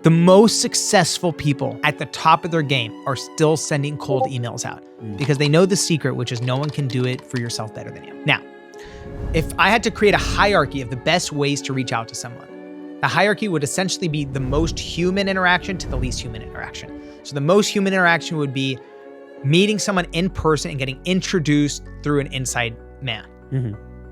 The most successful people at the top of their game are still sending cold emails out because they know the secret, which is no one can do it for yourself better than you. Now, if I had to create a hierarchy of the best ways to reach out to someone, the hierarchy would essentially be the most human interaction to the least human interaction. So the most human interaction would be meeting someone in person and getting introduced through an inside man.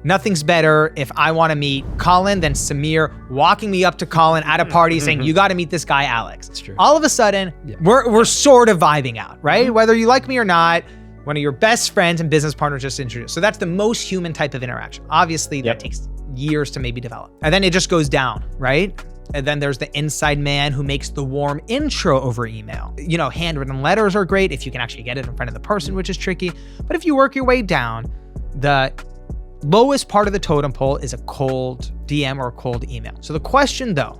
Nothing's better if I want to meet Colin than Samir walking me up to Colin at a party saying, you got to meet this guy, Alex. That's true. All of a sudden, we're sort of vibing out, right? Whether you like me or not, one of your best friends and business partners just introduced. So that's the most human type of interaction. Obviously, that takes years to maybe develop. And then it just goes down, right? And then there's the inside man who makes the warm intro over email. You know, handwritten letters are great if you can actually get it in front of the person, which is tricky. But if you work your way down, the lowest part of the totem pole is a cold DM or a cold email. So the question though,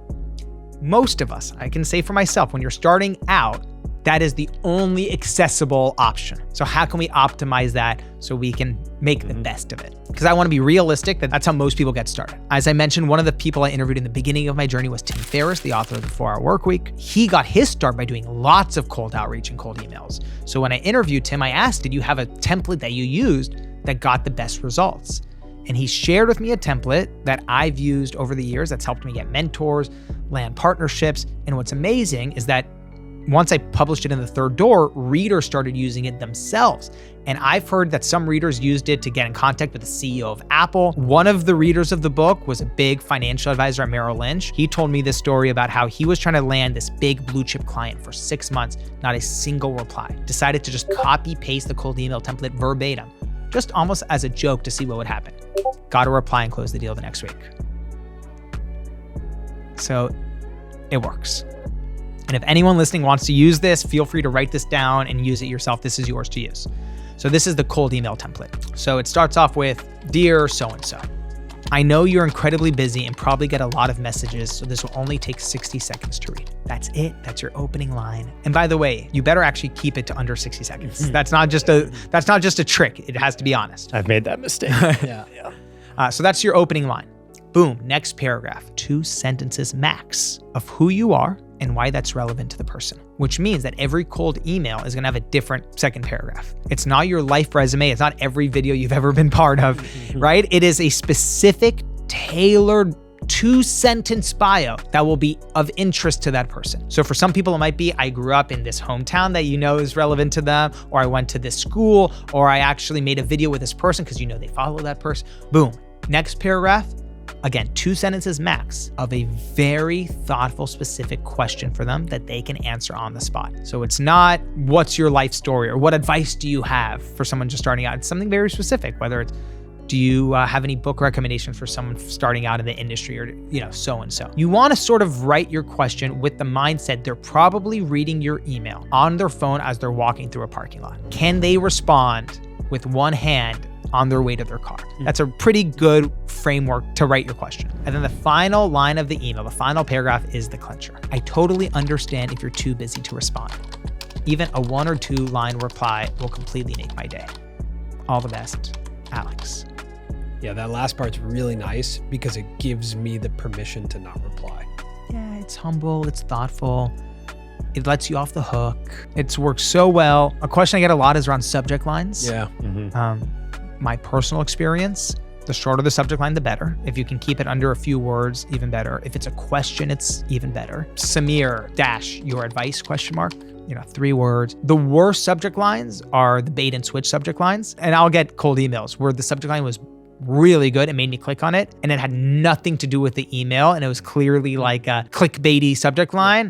most of us, I can say for myself, when you're starting out, that is the only accessible option. So how can we optimize that so we can make the best of it? Because I want to be realistic that that's how most people get started. As I mentioned, one of the people I interviewed in the beginning of my journey was Tim Ferriss, the author of the 4-Hour Workweek. He got his start by doing lots of cold outreach and cold emails. So when I interviewed Tim, I asked, did you have a template that you used that got the best results? And he shared with me a template that I've used over the years that's helped me get mentors, land partnerships. And what's amazing is that once I published it in the Third Door, readers started using it themselves. And I've heard that some readers used it to get in contact with the CEO of Apple. One of the readers of the book was a big financial advisor at Merrill Lynch. He told me this story about how he was trying to land this big blue chip client for 6 months, not a single reply. Decided to just copy paste the cold email template verbatim, just almost as a joke to see what would happen. Got a reply and closed the deal the next week. So it works. And if anyone listening wants to use this, feel free to write this down and use it yourself. This is yours to use. So this is the cold email template. So it starts off with, Dear so-and-so, I know you're incredibly busy and probably get a lot of messages, so this will only take 60 seconds to read. That's it. That's your opening line. And by the way, you better actually keep it to under 60 seconds. That's not just a trick. It has to be honest. I've made that mistake. So that's your opening line. Boom, next paragraph, 2 sentences max of who you are and why that's relevant to the person, which means that every cold email is gonna have a different second paragraph. It's not your life resume. It's not every video you've ever been part of, right? It is a specific, tailored 2-sentence bio that will be of interest to that person. So for some people, it might be, I grew up in this hometown that you know is relevant to them, or I went to this school, or I actually made a video with this person because you know they follow that person. Boom. Next paragraph, again, 2 sentences max of a very thoughtful, specific question for them that they can answer on the spot. So it's not, what's your life story or what advice do you have for someone just starting out? It's something very specific, whether it's, do you have any book recommendations for someone starting out in the industry or, so-and-so. You want to sort of write your question with the mindset they're probably reading your email on their phone as they're walking through a parking lot. Can they respond with one hand on their way to their car? That's a pretty good framework to write your question. And then the final line of the email, the final paragraph is the clincher. I totally understand if you're too busy to respond. Even a 1 or 2 line reply will completely make my day. All the best, Alex. Yeah, that last part's really nice because it gives me the permission to not reply. Yeah, it's humble, it's thoughtful. It lets you off the hook. It's worked so well. A question I get a lot is around subject lines. Yeah. My personal experience, the shorter the subject line, the better. If you can keep it under a few words, even better. If it's a question, it's even better. Samir - your advice ? 3 words. The worst subject lines are the bait and switch subject lines. And I'll get cold emails where the subject line was really good. It made me click on it and it had nothing to do with the email. And it was clearly like a clickbaity subject line.